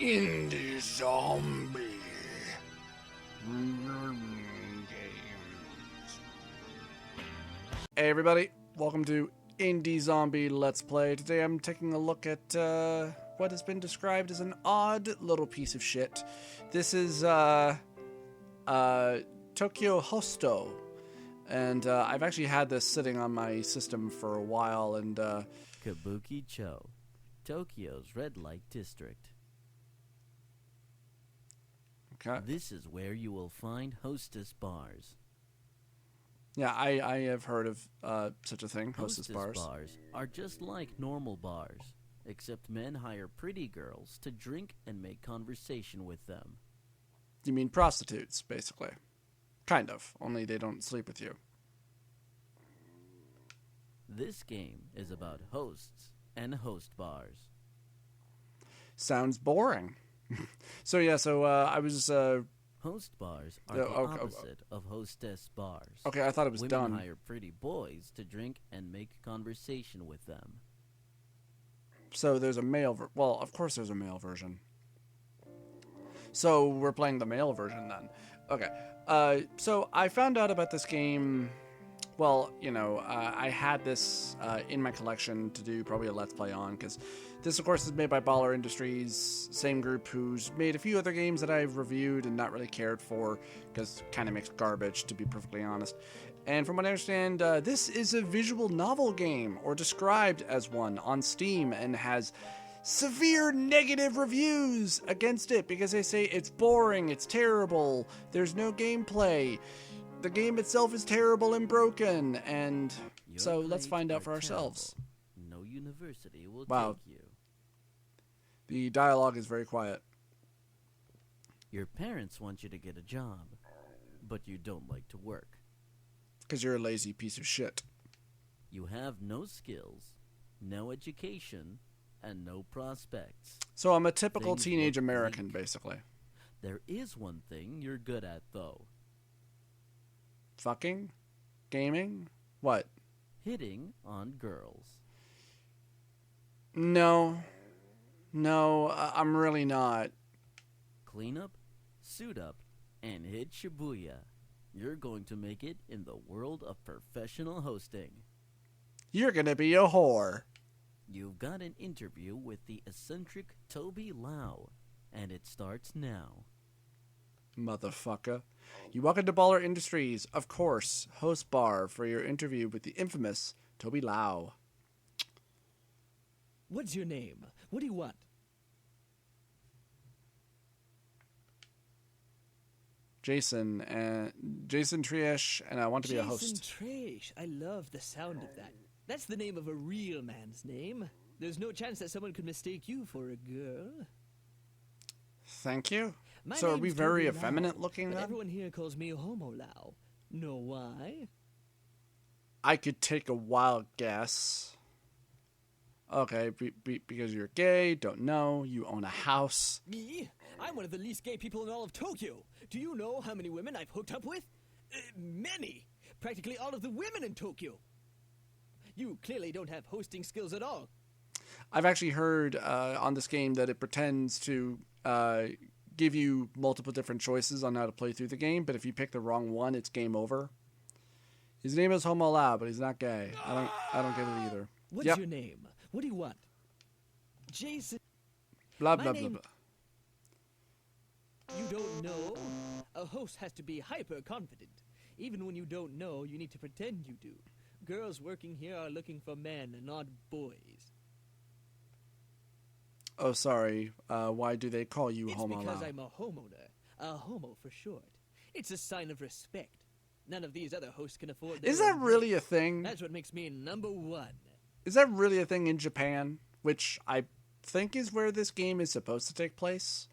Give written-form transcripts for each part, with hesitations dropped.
Indie Zombie Games. Hey everybody, welcome to Indie Zombie Let's Play. Today I'm taking a look at what has been described as an odd little piece of shit. This is Tokyo Hosto, and I've actually had this sitting on my system for a while, and Kabuki-cho, Tokyo's red light district. okay. This is where you will find hostess bars. Yeah, I have heard of such a thing, hostess bars. Hostess bars are just like normal bars, except men hire pretty girls to drink and make conversation with them. You mean prostitutes, basically. Kind of, only they don't sleep with you. This game is about hosts and host bars. Sounds boring. I was Host bars are Yeah, the okay. opposite of hostess bars. okay. I thought it was Women done. hire pretty boys to drink and make conversation with them. So there's a male. Well, of course there's a male version. So we're playing the male version then. Okay. So I found out about this game. Well, I had this in my collection to do probably a Let's Play on, because this, of course, is made by Baller Industries, same group who's made a few other games that I've reviewed and not really cared for, because it kind of makes garbage, to be perfectly honest. And from what I understand, this is a visual novel game, or described as one, on Steam, and has severe negative reviews against it, because they say it's boring, it's terrible, there's no gameplay. The game itself is terrible and broken, and so let's find out for ourselves. No university will Wow. take you. The dialogue is very quiet. Your parents want you to get a job, but you don't like to work. Because you're a lazy piece of shit. You have no skills, no education, and no prospects. So I'm a typical Things teenage look American, bleak. basically. There is one thing you're good at, though. Fucking? Gaming? What? Hitting on girls. No, I'm really not. Clean up, suit up, and hit Shibuya. You're going to make it in the world of professional hosting. You're gonna be a whore. You've got an interview with the eccentric Toby Lau, and it starts now. Motherfucker. You walk into Baller Industries, of course, host bar for your interview with the infamous Toby Lau. What's your name? What do you want? Jason Triesh, and I want to be a Jason host. Trish. I love the sound of that. That's the name of a real man's name. There's no chance that someone could mistake you for a girl. Thank you. My So are name's we very Toby effeminate Lau, looking but then? everyone here calls me Homo Lau. Know why? I could take a wild guess. Okay, because you're gay, don't know, you own a house. Me? I'm one of the least gay people in all of Tokyo. Do you know how many women I've hooked up with? Many. Practically all of the women in Tokyo. You clearly don't have hosting skills at all. I've actually heard on this game that it pretends to give you multiple different choices on how to play through the game, but if you pick the wrong one, it's game over. His name is Homo Lau, but he's not gay. I don't get it either. What's Yep. your name? What do you want? Jason. Blah My blah blah name- blah. You don't know? A host has to be hyper confident. Even when you don't know, you need to pretend you do. Girls working here are looking for men, not boys. Oh, sorry. Why do they call you It's Homo because Lau? I'm a homeowner. A homo for short. It's a sign of respect. None of these other hosts can afford their Is that own really a race. thing? That's what makes me number one. Is that really a thing in Japan? Which I think is where this game is supposed to take place.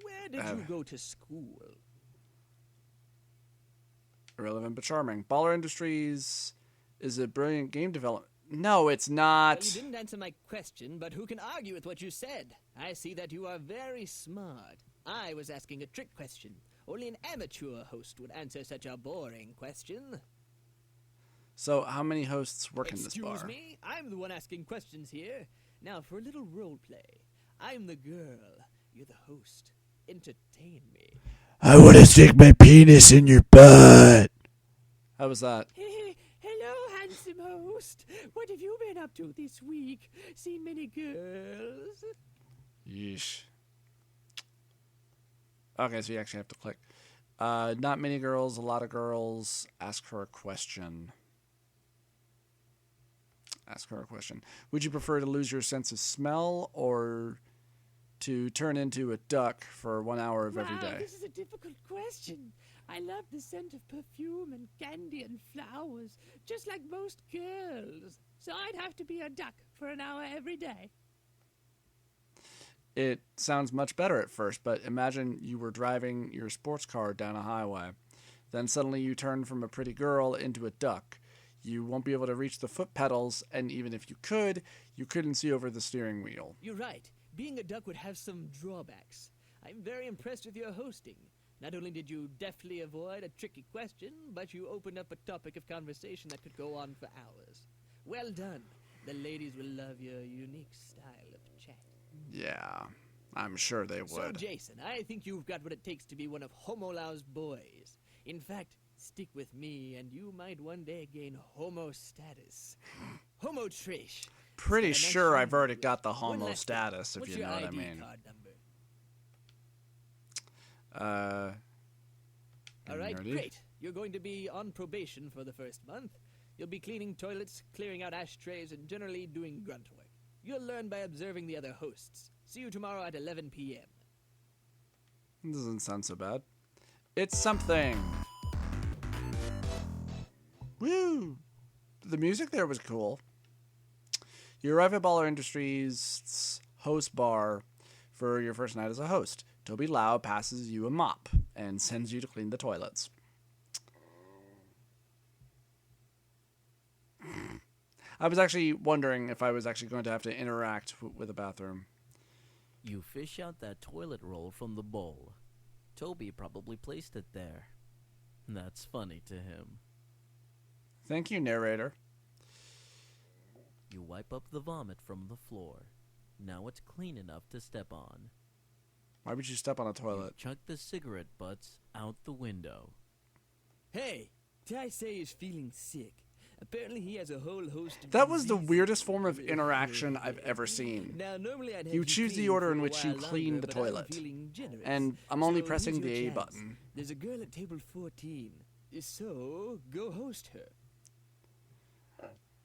Where did you go to school? Irrelevant but charming. Baller Industries is a brilliant game development. No, it's Well, not. you didn't answer my question, but who can argue with what you said? I see that you are very smart. I was asking a trick question. Only an amateur host would answer such a boring question. So, how many hosts work in this Excuse bar? me? I'm the one asking questions here. Now, for a little role play. I'm the girl. You're the host. Entertain me. I want to stick my penis in your butt. How was that? Hello, handsome host. What have you been up to this week? Seen many girls? Yeesh. Okay, so you actually have to click. Not many girls, a lot of girls. Ask her a question. Ask her a question. Would you prefer to lose your sense of smell or to turn into a duck for 1 hour of every day? This is a difficult question. I love the scent of perfume and candy and flowers, just like most girls. So I'd have to be a duck for an hour every day. It sounds much better at first, but imagine you were driving your sports car down a highway. Then suddenly you turn from a pretty girl into a duck. You won't be able to reach the foot pedals, and even if you couldn't see over the steering wheel. You're right. Being a duck would have some drawbacks. I'm very impressed with your hosting. Not only did you deftly avoid a tricky question, but you opened up a topic of conversation that could go on for hours. Well done. The ladies will love your unique style of chat. Yeah, I'm sure they would. So, Jason, I think you've got what it takes to be one of Homo Lau's boys. In fact, stick with me, and you might one day gain homo status. Homo Trish. Pretty sure I've already got the One homo last status, thing. if What's you know your what I ID mean. card number? All right, ready? great. You're going to be on probation for the first month. You'll be cleaning toilets, clearing out ashtrays, and generally doing grunt work. You'll learn by observing the other hosts. See you tomorrow at 11 p.m. Doesn't sound so bad. It's something. Woo! The music there was cool. You arrive at Baller Industries' host bar for your first night as a host. Toby Lau passes you a mop and sends you to clean the toilets. I was actually wondering if I was actually going to have to interact with a bathroom. You fish out that toilet roll from the bowl. Toby probably placed it there. That's funny to him. Thank you, narrator. You wipe up the vomit from the floor. Now it's clean enough to step on. Why would you step on a You toilet? chuck the cigarette butts out the window. Hey, Ty say he's feeling sick. Apparently he has a whole host of That was the diseases. weirdest form of interaction I've ever seen. Now, normally I'd have You choose the clean order for in a which you while clean longer, the but I'm toilet. feeling generous. And I'm only So pressing here's the your A chance. button. There's a girl at table 14. So, go host her.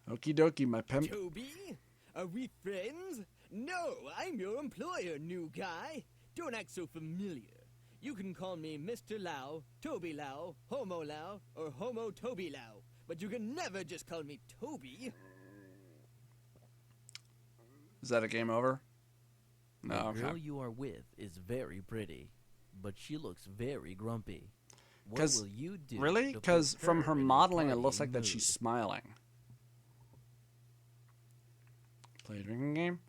Okie dokie, my pimp. Toby? Are we friends? No, I'm your employer, new guy. Don't act so familiar. You can call me Mr. Lau, Toby Lau, Homo Lau, or Homo Toby Lau. But you can never just call me Toby. Is that a game over? No, The okay. girl you are with is very pretty, but she looks very grumpy. What 'Cause- will you do? Really? to put Because from her in a modeling, it looks partying like that mood? she's smiling. Play a drinking game?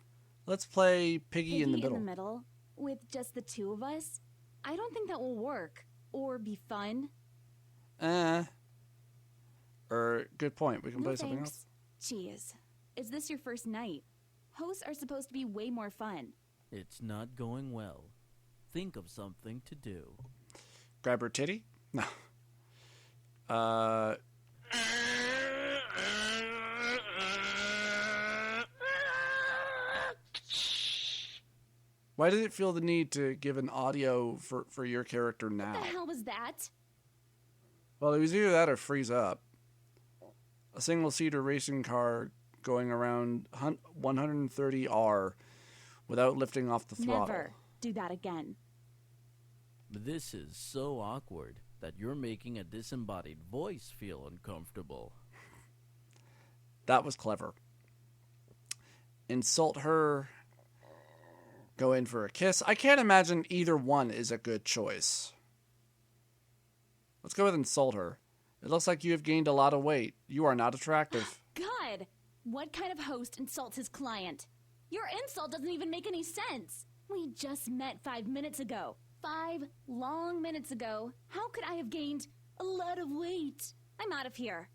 Let's play Piggy in the middle. with just the two of us? I don't think that will work or be fun. Good point. We can No play something thanks. else. Jeez. Is this your first night? Hosts are supposed to be way more fun. It's not going well. Think of something to do. Grab her titty? No. Uh. Why did it feel the need to give an audio for your character now? What the hell was that? Well, it was either that or freeze up. A single-seater racing car going around 130R without lifting off the throttle. Never do that again. This is so awkward that you're making a disembodied voice feel uncomfortable. That was clever. Insult her. Go in for a kiss. I can't imagine either one is a good choice. Let's go with insult her. It looks like you have gained a lot of weight. You are not attractive. God! What kind of host insults his client? Your insult doesn't even make any sense. We just met 5 minutes ago. 5 long minutes ago. How could I have gained a lot of weight? I'm out of here.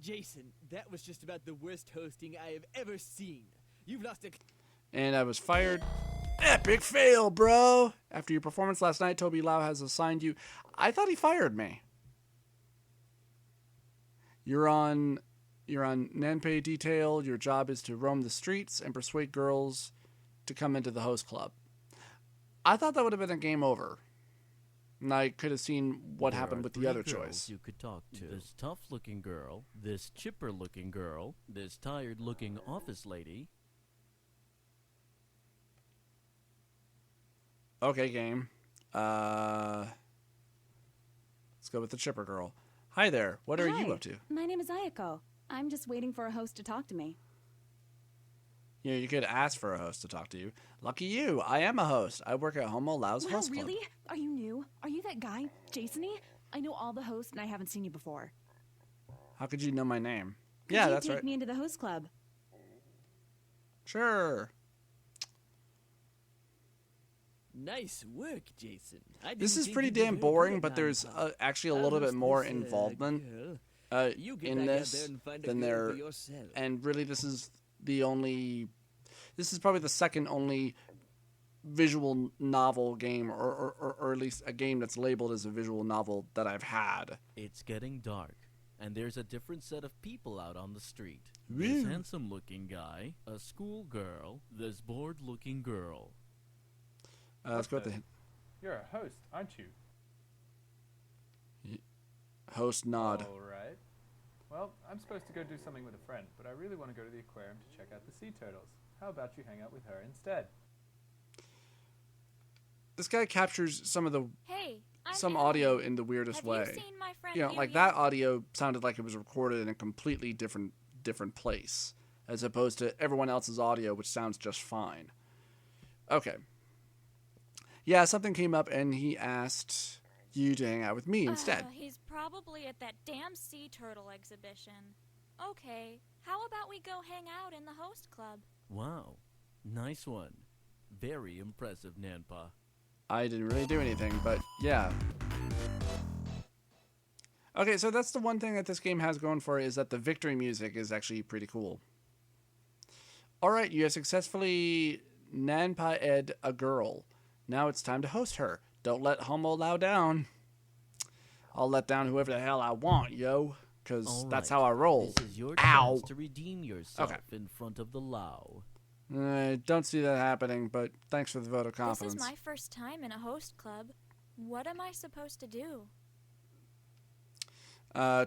Jason, that was just about the worst hosting I have ever seen. You've lost a... And I was fired. Epic fail, bro. After your performance last night, Toby Lau has assigned you. I thought he fired me. You're on Nanpei Detail. Your job is to roam the streets and persuade girls to come into the host club. I thought that would have been a game over. And I could have seen what happened with the other choice. You could talk to this tough-looking girl, this chipper-looking girl, this tired-looking office lady. Okay, game. Let's go with the chipper girl. Hi there. What are you up to? My name is Ayako. I'm just waiting for a host to talk to me. You know, you could ask for a host to talk to you. Lucky you. I am a host. I work at Homo Lau's Wow, host club. really? Are you new? Are you that guy, Jasony? I know all the hosts and I haven't seen you before. How could you know my name? Could Yeah, you that's take right. me into the host club? Sure. Nice work, Jason. This is pretty damn boring, but there's actually a little bit more involvement You get in back out this there and find a than girl there. for yourself. And really, this is probably the second only visual novel game, or at least a game that's labeled as a visual novel that I've had. It's getting dark, and there's a different set of people out on the street. This Woo. handsome-looking guy, a schoolgirl, this bored-looking girl. Let's go with the You're a host, aren't you? host nod. All right. Well, I'm supposed to go do something with a friend, but I really want to go to the aquarium to check out the sea turtles. How about you hang out with her instead? This guy captures some of the Hey, I'm some Emily. audio in the weirdest Have way. you seen my friend You know, Yu like Yu? that audio sounded like it was recorded in a completely different place, as opposed to everyone else's audio, which sounds just fine. Okay. Yeah, something came up, and he asked you to hang out with me instead. He's probably at that damn sea turtle exhibition. Okay, how about we go hang out in the host club? Wow, nice one. Very impressive, Nanpa. I didn't really do anything, but yeah. Okay, so that's the one thing that this game has going for it, is that the victory music is actually pretty cool. Alright, you have successfully Nanpa-ed a girl. Now it's time to host her. Don't let Homo Lao down. I'll let down whoever the hell I want, yo. Because All that's right, how I roll. This is your Ow. chance to redeem yourself Okay. in front of the Lao. I don't see that happening, but thanks for the vote of This confidence. is my first time in a host club. What am I supposed to do?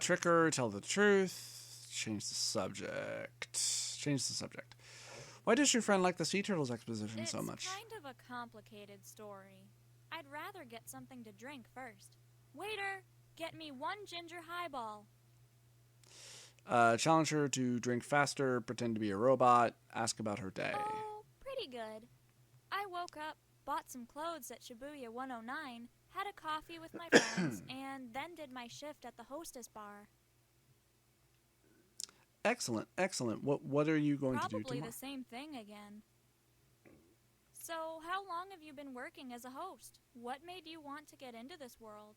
Trick her, tell the truth, change the subject. Why does your friend like the Sea Turtles exposition It's so much? kind of a complicated story. I'd rather get something to drink first. Waiter, get me one ginger highball. Challenge her to drink faster, pretend to be a robot, ask about her day. Oh, pretty good. I woke up, bought some clothes at Shibuya 109, had a coffee with my friends, and then did my shift at the hostess bar. Excellent, excellent. What are you going to do Probably tomorrow? the same thing again. So, how long have you been working as a host? What made you want to get into this world?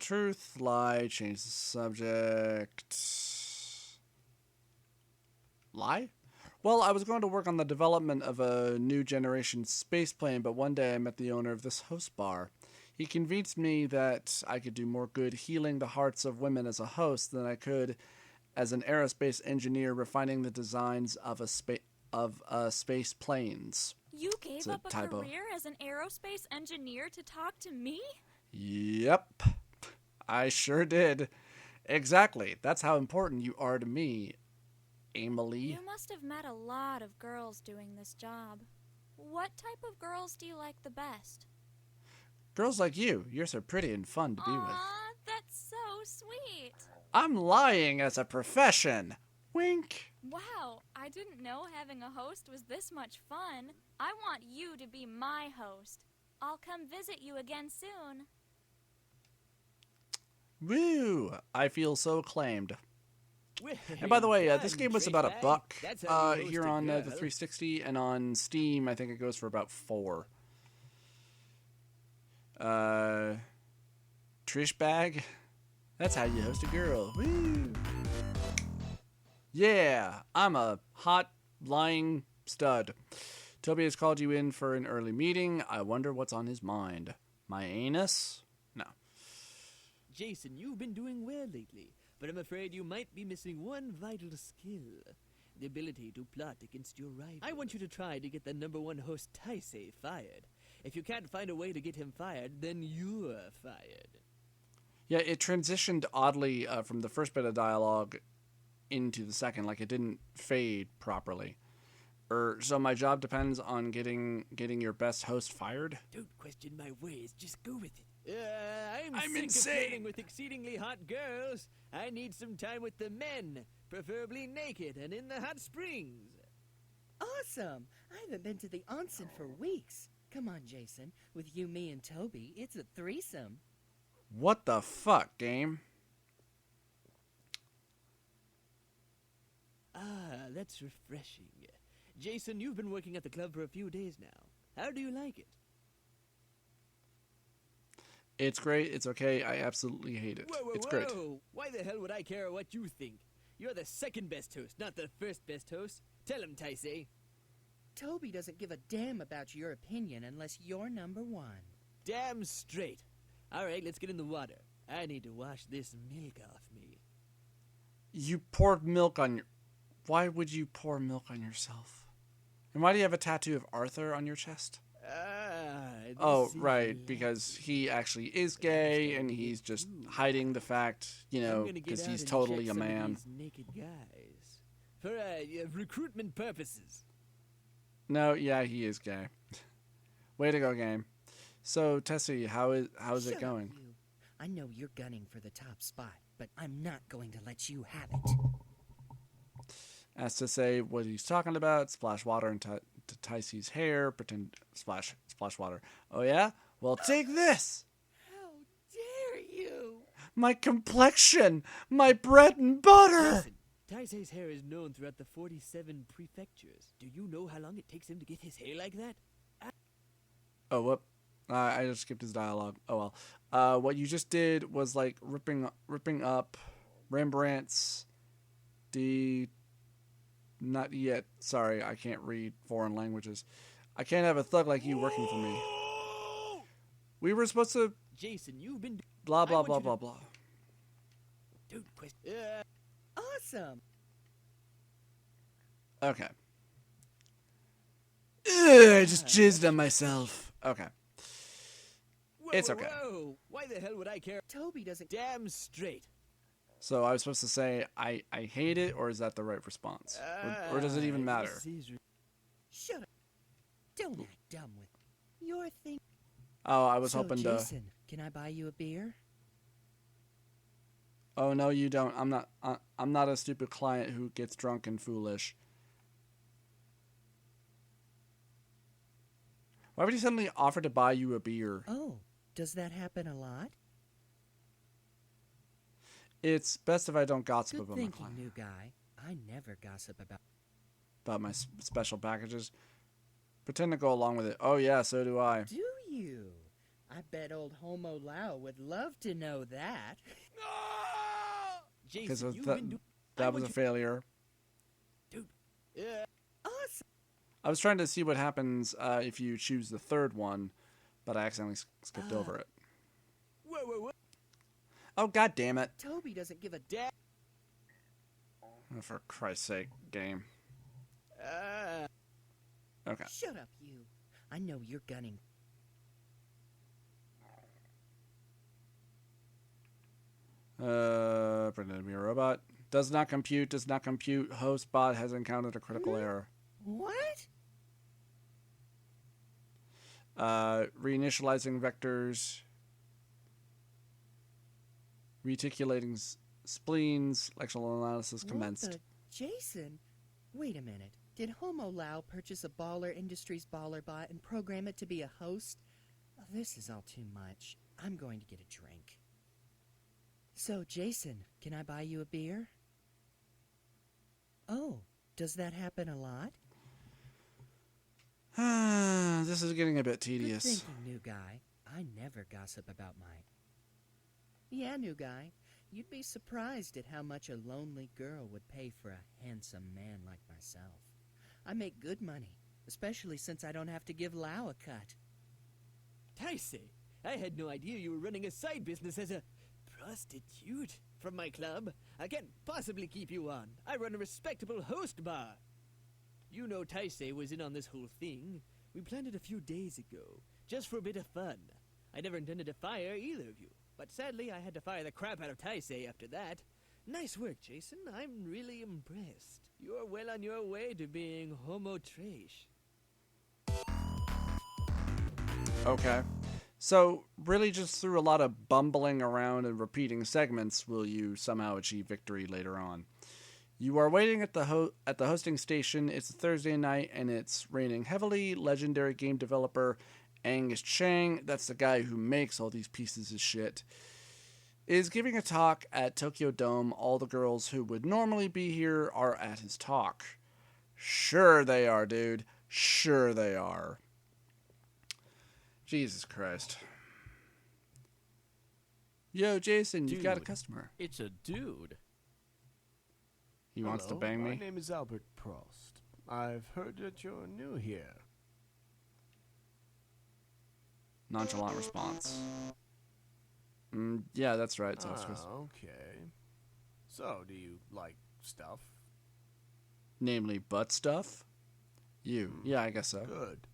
Truth, lie, change the subject. Lie? Well, I was going to work on the development of a new generation space plane, but one day I met the owner of this host bar. He convinced me that I could do more good healing the hearts of women as a host than I could as an aerospace engineer refining the designs of space planes. You gave It's a up a typo. career as an aerospace engineer to talk to me? Yep, I sure did. Exactly. That's how important you are to me, Emily. You must have met a lot of girls doing this job. What type of girls do you like the best? Girls like you. You're so pretty and fun to be with. Aw, that's so sweet. I'm lying as a profession. Wink. Wow, I didn't know having a host was this much fun. I want you to be my host. I'll come visit you again soon. Woo! I feel so claimed. Well, And by the way, done, this game was Trish about bag. a buck That's how you here roast a on the girl. 360, and on Steam, I think it goes for about 4. Trish bag. That's how you host a girl. Woo! Yeah, I'm a hot, lying stud. Toby has called you in for an early meeting. I wonder what's on his mind. My anus? No. Jason, you've been doing well lately, but I'm afraid you might be missing one vital skill. The ability to plot against your rival. I want you to try to get the #1 host Taisei fired. If you can't find a way to get him fired, then you're fired. Yeah, it transitioned oddly from the first bit of dialogue into the second, like it didn't fade properly. So my job depends on getting your best host fired? Don't question my ways, just go with it. I'm sick insane. of flirting with exceedingly hot girls. I need some time with the men, preferably naked and in the hot springs. Awesome! I haven't been to the onsen for weeks. Come on, Jason. With you, me, and Toby, it's a threesome. What the fuck, game? Ah, that's refreshing. Jason, you've been working at the club for a few days now. How do you like it? It's great. It's okay. I absolutely hate it. Whoa, It's great. Why the hell would I care what you think? You're the second best host, not the first best host. Tell him, Taisei. Toby doesn't give a damn about your opinion unless you're #1. Damn straight. All right, let's get in the water. I need to wash this milk off me. You poured milk on your... Why would you pour milk on yourself? And why do you have a tattoo of Arthur on your chest? Oh, right, because he actually is gay, and he's just hiding the fact, because he's totally a man. Naked guys. For recruitment purposes. No, yeah, he is gay. Way to go, game. So, Tessie, how's it Shut going? up, you. I know you're gunning for the top spot, but I'm not going to let you have it. As to say what he's talking about, splash water into Ticey's hair, pretend splash water. Oh yeah? Well, take this! How dare you! My complexion! My bread and butter! Listen, Taisei's hair is known throughout the 47 prefectures. Do you know how long it takes him to get his hair like that? Oh, whoop. I just skipped his dialogue. Oh well. What you just did was like ripping up Rembrandt's Not yet. Sorry, I can't read foreign languages. I can't have a thug like you working for me. We were supposed to... Jason, you've been... Blah, blah, blah, blah, blah. Dude, Awesome! Okay. Ugh, I just jizzed on myself. Okay. It's okay. Whoa. Why the hell would I care? Toby doesn't... Damn straight. So I was supposed to say I hate it, or is that the right response? Or does it even matter? Shut up. Don't act dumb with your thing. Oh, I was hoping to... Jason, can I buy you a beer? Oh, no, you don't. I'm not a stupid client who gets drunk and foolish. Why would he suddenly offer to buy you a beer? Oh, does that happen a lot? It's best if I don't gossip Good about my thinking, client. new guy. I never gossip About my special packages. Pretend to go along with it. Oh, yeah, so do I. Do you? I bet old Homo Lao would love to know that. Because Jason, that was a failure. Dude. Awesome. I was trying to see what happens if you choose the third one, but I accidentally skipped over it. Whoa. Oh, god damn it. Toby doesn't give a damn. Oh, for Christ's sake, game. Okay. Shut up, you. I know you're gunning. Pretend to be a robot. Does not compute. Host bot has encountered a critical error. What? Reinitializing vectors. Reticulating spleens. Lexical analysis commenced. What the... Jason? Wait a minute. Did Homo Lao purchase a Baller Industries baller bot and program it to be a host? Oh, this is all too much. I'm going to get a drink. So, Jason, can I buy you a beer? Oh, does that happen a lot? This is getting a bit tedious. Good thinking, new guy. I never gossip about mine. Yeah, new guy. You'd be surprised at how much a lonely girl would pay for a handsome man like myself. I make good money, especially since I don't have to give Lau a cut. Taisei, I had no idea you were running a side business as a prostitute from my club. I can't possibly keep you on. I run a respectable host bar. You know Taisei was in on this whole thing. We planned it a few days ago, just for a bit of fun. I never intended to fire either of you, but sadly I had to fire the crap out of Taisei after that. Nice work, Jason. I'm really impressed. You're well on your way to being homo trash. Okay. So, really just through a lot of bumbling around and repeating segments will you somehow achieve victory later on. You are waiting at the hosting station. It's a Thursday night and it's raining heavily. Legendary game developer Angus Chang, that's the guy who makes all these pieces of shit, is giving a talk at Tokyo Dome. All the girls who would normally be here are at his talk. Sure they are, dude. Sure they are. Jesus Christ. Yo, Jason, you've got a Dude. customer. It's a dude. He wants to Hello, bang my me? name is Albert Prost. I've heard that you're new here. Nonchalant response. Yeah, that's right. Okay. So, do you like stuff? Namely, butt stuff? You. Yeah, I guess so. Good.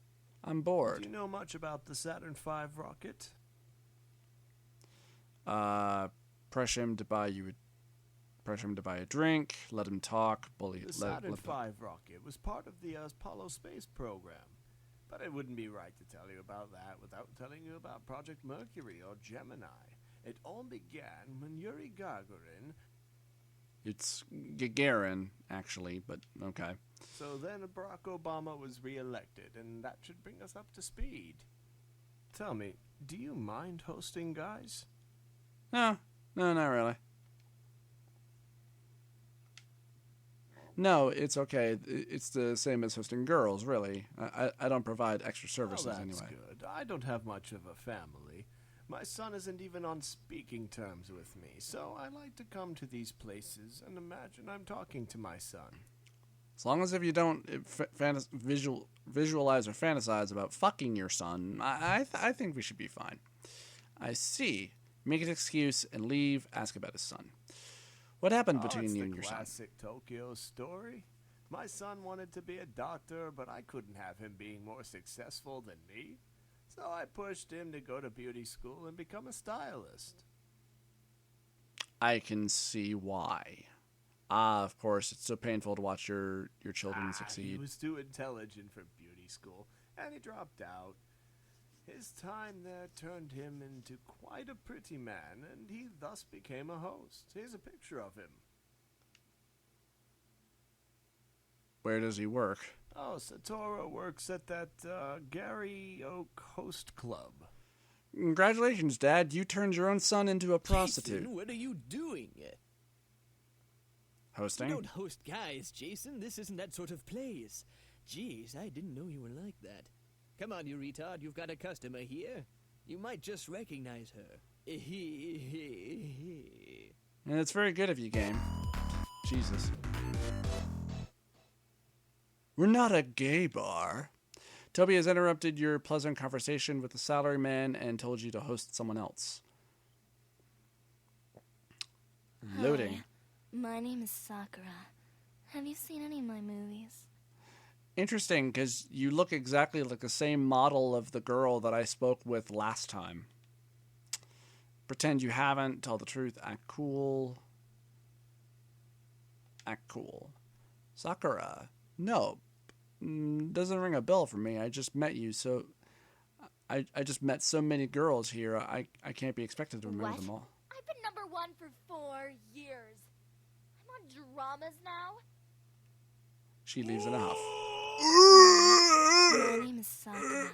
I'm Do bored. you know much about the Saturn V rocket? Pressure him to buy a drink, let him talk, bully. The Saturn V rocket was part of the Apollo space program. But it wouldn't be right to tell you about that without telling you about Project Mercury or Gemini. It all began when Yuri Gagarin. It's Gagarin, actually, but okay. So then Barack Obama was re-elected, and that should bring us up to speed. Tell me, do you mind hosting guys? No, not really. No, it's okay. It's the same as hosting girls, really. I don't provide extra services Well, that's anyway. good. I don't have much of a family. My son isn't even on speaking terms with me, so I like to come to these places and imagine I'm talking to my son. As long as if you don't visualize or fantasize about fucking your son, I think we should be fine. I see. Make an excuse and leave. Ask about his son. What happened between you and your It's son? the classic Tokyo story. My son wanted to be a doctor, but I couldn't have him being more successful than me. So I pushed him to go to beauty school and become a stylist. I can see why. Of course, it's so painful to watch your children He succeed. was too intelligent for beauty school, and he dropped out. His time there turned him into quite a pretty man, and he thus became a host. Here's a picture of him. Where does he work? Oh, Satoru works at that Gary Oak Host Club. Congratulations, Dad. You turned your own son into a prostitute. Jason, what are you doing? Hosting? You don't host guys, Jason. This isn't that sort of place. Jeez, I didn't know you were like that. Come on, you retard. You've got a customer here. You might just recognize her. And it's very good of you, game. Jesus. We're not a gay bar. Toby has interrupted your pleasant conversation with the salaryman and told you to host someone else. Loading. Hi, my name is Sakura. Have you seen any of my movies? Interesting, because you look exactly like the same model of the girl that I spoke with last time. Pretend you haven't. Tell the truth. Act cool. Act cool. Sakura. No. Doesn't ring a bell for me. I just met you, so... I just met so many girls here, I can't be expected to remember What? them all. I've been #1 for 4 years. I'm on dramas now. She leaves in a huff. My name is Sakura.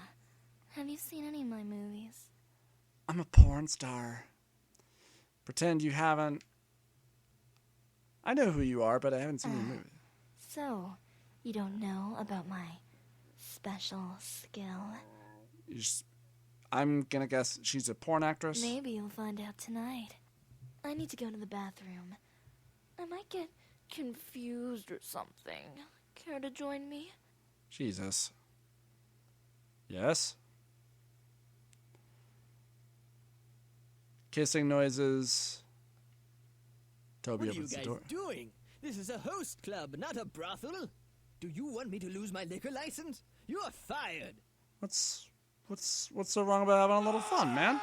Have you seen any of my movies? I'm a porn star. Pretend you haven't... I know who you are, but I haven't seen your movie. So, you don't know about my special skill? I'm gonna guess she's a porn actress. Maybe you'll find out tonight. I need to go to the bathroom. I might get confused or something. Care to join me? Jesus. Yes? Kissing noises. Toby What are you opens the guys door. doing? This is a host club, not a brothel. Do you want me to lose my liquor license? You are fired. What's so wrong about having a little fun, man?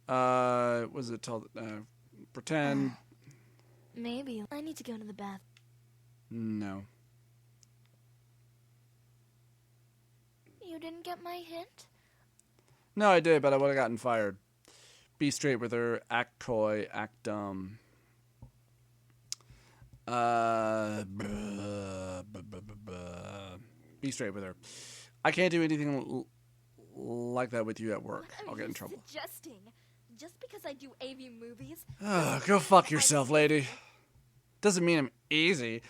Hi. Was it told? Pretend. Maybe. I need to go to the bath. No. You didn't get my hint? No, I did, but I would have gotten fired. Be straight with her. Act coy. Act dumb. Be straight with her. I can't do anything like that with you at work. I'll get in trouble. Suggesting just because I do AV movies? Ugh, go fuck yourself, lady. Doesn't mean I'm easy.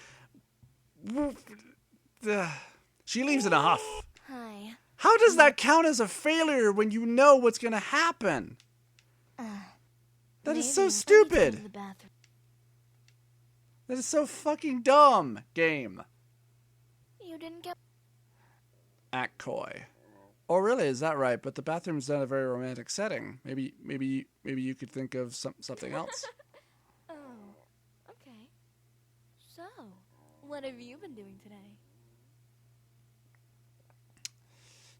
She leaves in a huff. Hi. How does that count as a failure when you know what's gonna happen? That is so stupid. That is so fucking dumb, game. You didn't get... Act coy. Oh, really? Is that right? But the bathroom's not a very romantic setting. Maybe you could think of something else. Oh, okay. So, what have you been doing today?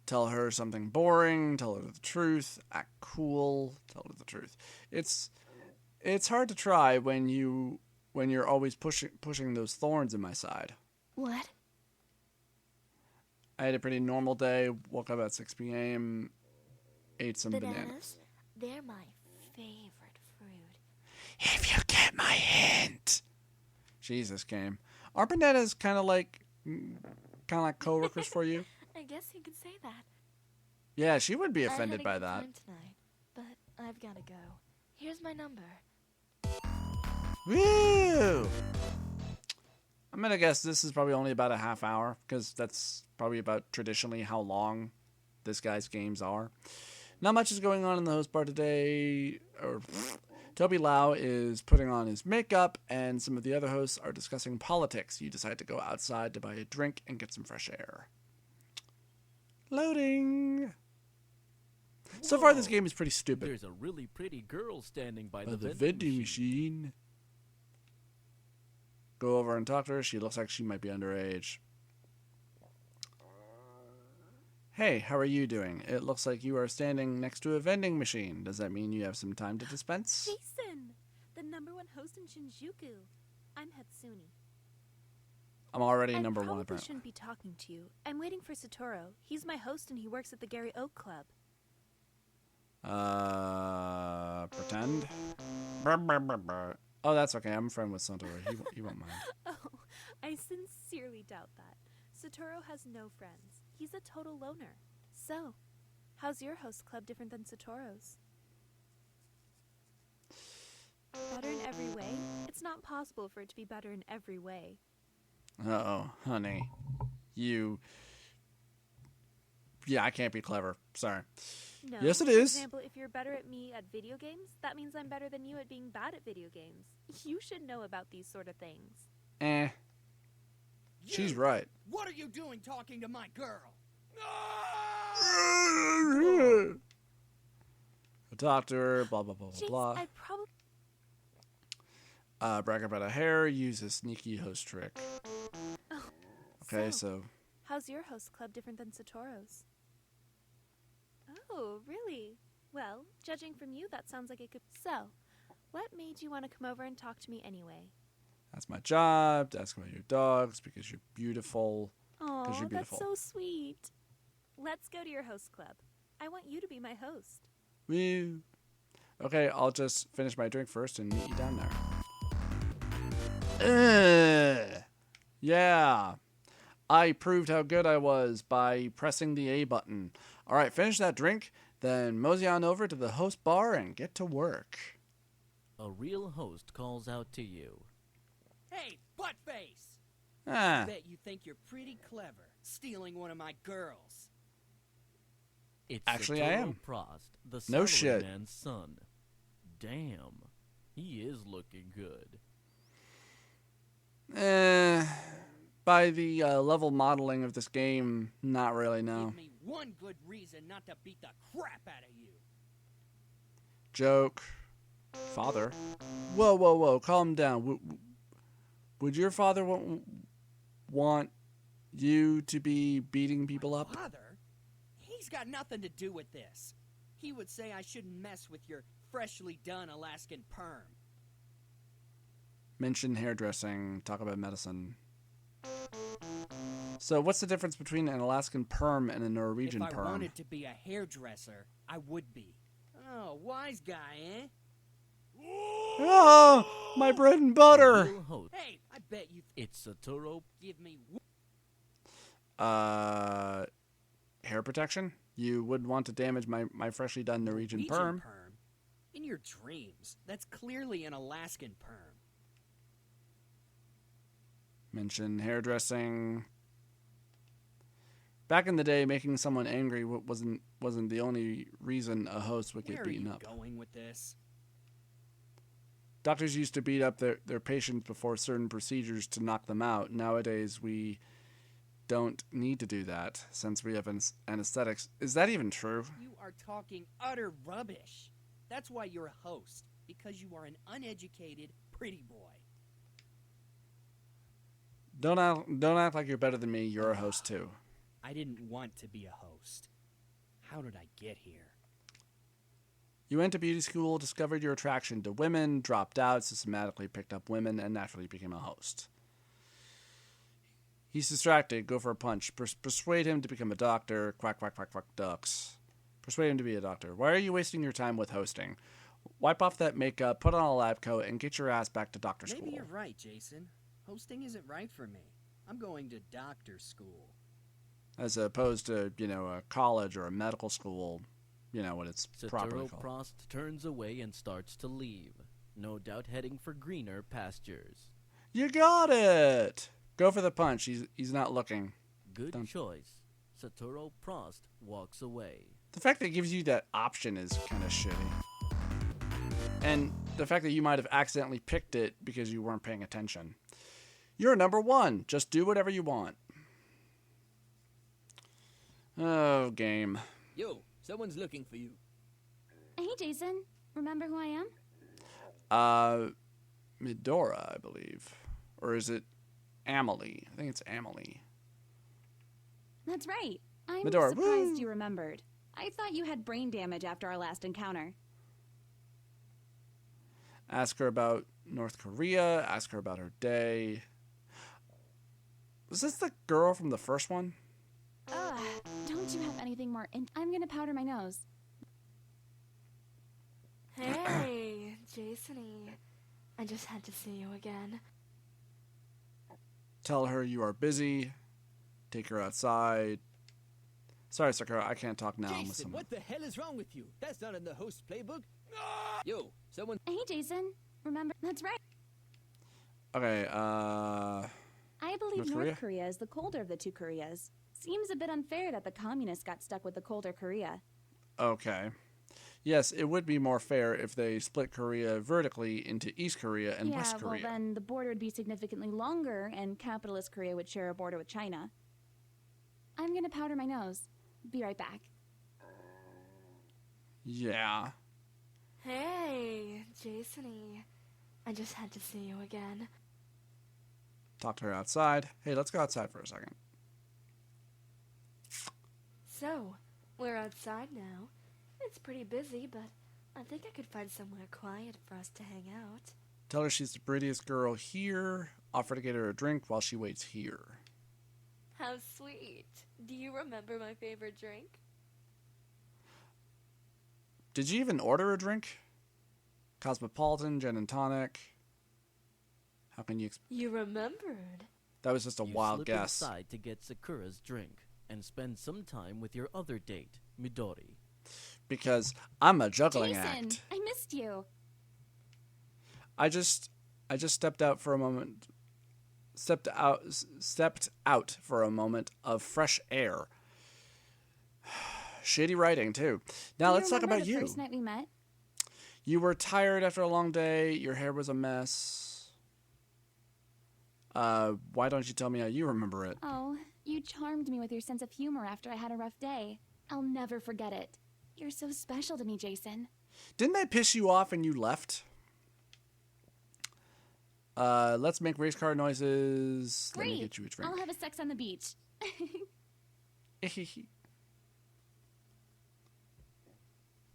Tell her something boring. Tell her the truth. Act cool. Tell her the truth. It's hard to try when you're always pushing those thorns in my side. What? I had a pretty normal day. Woke up at 6 p.m. Ate some bananas. They're my favorite fruit. If you get my hint. Jesus, game. Are bananas kind of like coworkers for you? I guess you could say that. Yeah, she would be offended by I had a good that. time tonight, but I've got to go. Here's my number. Woo! I'm gonna guess this is probably only about a half hour, because that's probably about traditionally how long this guy's games are. Not much is going on in the host bar today. Toby Lau is putting on his makeup, and some of the other hosts are discussing politics. You decide to go outside to buy a drink and get some fresh air. Loading! So far, this game is pretty stupid. There's a really pretty girl standing by The the vending machine. Go over and talk to her. She looks like she might be underage. Hey, how are you doing? It looks like you are standing next to a vending machine. Does that mean you have some time to dispense? Jason, the #1 host in Shinjuku. I'm Hatsune. I'm already I number one, probably apparently. shouldn't be talking to you. I'm waiting for Satoru. He's my host and he works at the Gary Oak Club. Pretend? Brr, brr, brr, brr. Oh, that's okay. I'm a friend with Satoru. He won't mind. Oh, I sincerely doubt that. Satoru has no friends. He's a total loner. So, how's your host club different than Satoru's? Better in every way? It's not possible for it to be better in every way. Uh-oh, honey. Yeah, I can't be clever. Sorry. No. Yes, it For is. example, if you're better at me at video games, that means I'm better than you at being bad at video games. You should know about these sort of things. She's right. What are you doing talking to my girl? Talk to her, blah, blah, blah, blah, Jace, blah. I probably... Brag about a hair, use a sneaky host trick. Oh, Okay, so how's your host club different than Satoru's? Oh, really? Well, judging from you, that sounds like it could... So, what made you want to come over and talk to me anyway? that's my job, to ask about your dogs, because you're beautiful. Oh, you're that's beautiful. so sweet. Let's go to your host club. I want you to be my host. Woo. Okay, I'll just finish my drink first and meet you down there. Yeah. I proved how good I was by pressing the A button. Alright, finish that drink, then mosey on over to the host bar and get to work. A real host calls out to you. Hey, buttface! Ah. I bet you think you're pretty clever, stealing one of my girls. It's Actually, I Satoru am. Prost, the No salaryman's shit. son. Damn, he is looking good. by the level modeling of this game, not really, no. Give me one good reason not to beat the crap out of you. Joke. Father. Whoa, calm down. Would your father want you to be beating people up? Father? He's got nothing to do with this. He would say I shouldn't mess with your freshly done Alaskan perm. Mention hairdressing, talk about medicine. So what's the difference between an Alaskan perm and a Norwegian If I perm? wanted to be a hairdresser, I would be. Oh, wise guy, eh? Oh, my bread and butter. Real host. Hey, I bet you It's Satoru. give me... Hair protection? You wouldn't want to damage my freshly done Norwegian perm. In your dreams, that's clearly an Alaskan perm. Mention hairdressing. Back in the day, making someone angry wasn't the only reason a host would get Where beaten are you up. going with this? Doctors used to beat up their patients before certain procedures to knock them out. Nowadays, we don't need to do that since we have anesthetics. Is that even true? You are talking utter rubbish. That's why you're a host, because you are an uneducated pretty boy. Don't act like you're better than me. You're a host too. I didn't want to be a host. How did I get here? You went to beauty school, discovered your attraction to women, dropped out, systematically picked up women, and naturally became a host. He's distracted. Go for a punch. Persuade him to become a doctor. Quack, quack, quack, quack, ducks. Persuade him to be a doctor. Why are you wasting your time with hosting? Wipe off that makeup, put on a lab coat, and get your ass back to doctor school. Maybe you're right, Jason. Hosting isn't right for me. I'm going to doctor school. As opposed to, a college or a medical school, when it's properly Satoru called. Prost turns away and starts to leave, no doubt heading for greener pastures. You got it! Go for the punch. He's not looking. Good Don't- choice. Satoru Prost walks away. The fact that it gives you that option is kind of shitty. And the fact that you might have accidentally picked it because you weren't paying attention. You're number one. Just do whatever you want. Oh, game. Yo, someone's looking for you. Hey, Jason. Remember who I am? Midora, I believe. Or is it Amelie? I think it's Amelie. That's right. I'm Medora, surprised woo! you remembered. I thought you had brain damage after our last encounter. Ask her about North Korea. Ask her about her day. Was this the girl from the first one? Ugh, don't you have anything more I'm gonna powder my nose. Hey, Jasony. I just had to see you again. Tell her you are busy. Take her outside. Sorry, Sakura, I can't talk now. I'm with Jason, someone. what the hell is wrong with you? That's not in the host playbook. Yo, someone... Hey, Jason. Remember? That's right. Okay, I believe North North Korea? Korea is the colder of the two Koreas. Seems a bit unfair that the communists got stuck with the colder Korea. okay. Yes, it would be more fair if they split Korea vertically into East Korea and West well Korea. then the border would be significantly longer and capitalist Korea would share a border with China. I'm gonna powder my nose. Be right back. Yeah. Hey, Jasony. I just had to see you again. Talk to her outside. Hey, let's go outside for a second. So, we're outside now. It's pretty busy, but I think I could find somewhere quiet for us to hang out. Tell her she's the prettiest girl here. Offer to get her a drink while she waits here. How sweet. Do you remember my favorite drink? Did you even order a drink? Cosmopolitan, gin and tonic. How can you... You remembered. That was just a You wild slip guess. inside to get Sakura's drink and spend some time with your other date, Midori. Because I'm a juggling Jason, act. I missed you. I just stepped out for a moment. Stepped out for a moment of fresh air. Shitty writing too. Now Do let's talk remember about the you. First night we met. You were tired after a long day. Your hair was a mess. Why don't you tell me how you remember it? Oh, you charmed me with your sense of humor after I had a rough day. I'll never forget it. You're so special to me, Jason. Didn't that piss you off and you left? Let's make race car noises. Great. Let me get you a drink. I'll have a sex on the beach.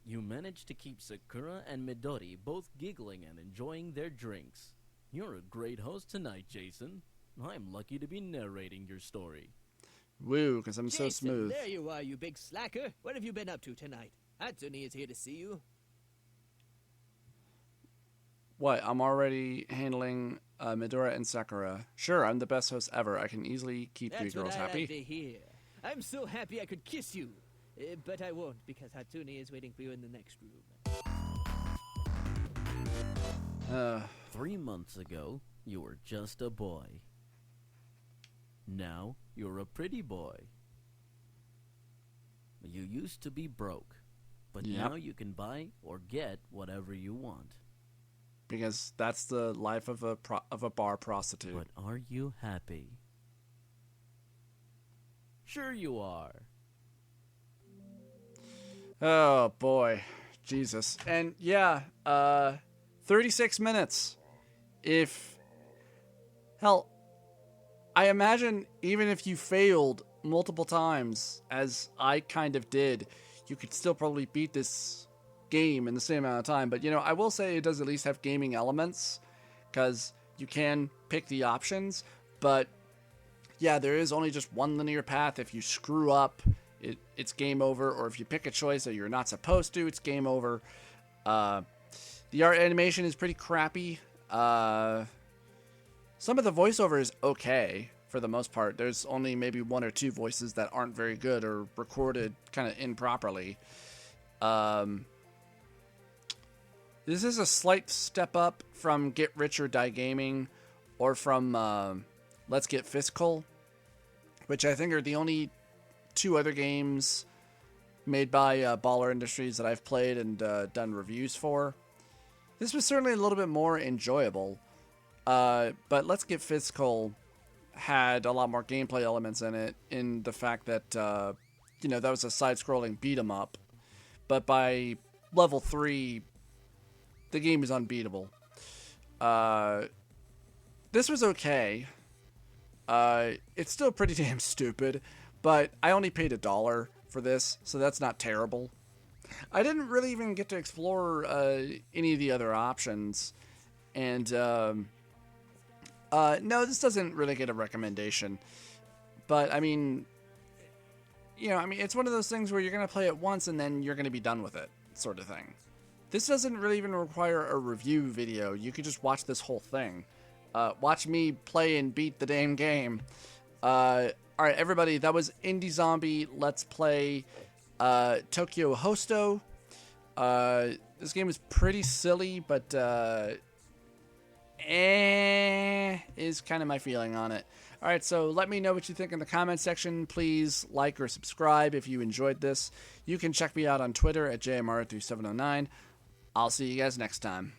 You managed to keep Sakura and Midori both giggling and enjoying their drinks. You're a great host tonight, Jason. I'm lucky to be narrating your story. Woo, because I'm Jason, so smooth. There you are, you big slacker. What have you been up to tonight? Hatsune is here to see you. What? I'm already handling Midora and Sakura. Sure, I'm the best host ever. I can easily keep you That's girls what I happy. like to hear. I'm so happy I could kiss you. But I won't, because Hatsune is waiting for you in the next room. 3 months ago, you were just a boy. Now, you're a pretty boy. You used to be broke, but Yep. now you can buy or get whatever you want. Because that's the life of a bar prostitute. But are you happy? Sure you are. Oh, boy. Jesus. And, yeah, 36 minutes. Hell, I imagine even if you failed multiple times, as I kind of did, you could still probably beat this game in the same amount of time. But, I will say it does at least have gaming elements, because you can pick the options. But, yeah, there is only just one linear path. If you screw up, it's game over. Or if you pick a choice that you're not supposed to, it's game over. The art animation is pretty crappy. Some of the voiceover is okay for the most part. There's only maybe one or two voices that aren't very good or recorded kind of improperly. This is a slight step up from Get Rich or Die Gaming or from Let's Get Fiscal, which I think are the only two other games made by Baller Industries that I've played and done reviews for. This was certainly a little bit more enjoyable, but Let's Get Fiscal had a lot more gameplay elements in it, in the fact that, that was a side-scrolling beat-em-up, but by level 3, the game is unbeatable. This was okay. It's still pretty damn stupid, but I only paid $1 for this, so that's not terrible. I didn't really even get to explore any of the other options, and no, this doesn't really get a recommendation. But I mean, it's one of those things where you're gonna play it once and then you're gonna be done with it, sort of thing. This doesn't really even require a review video. You could just watch this whole thing. Watch me play and beat the damn game. Alright, everybody, that was Indie Zombie Let's Play Tokyo Hosto. This game is pretty silly, but is kind of my feeling on it. Alright, so let me know what you think in the comment section. Please like or subscribe if you enjoyed this. You can check me out on Twitter at JMR3709. I'll see you guys next time.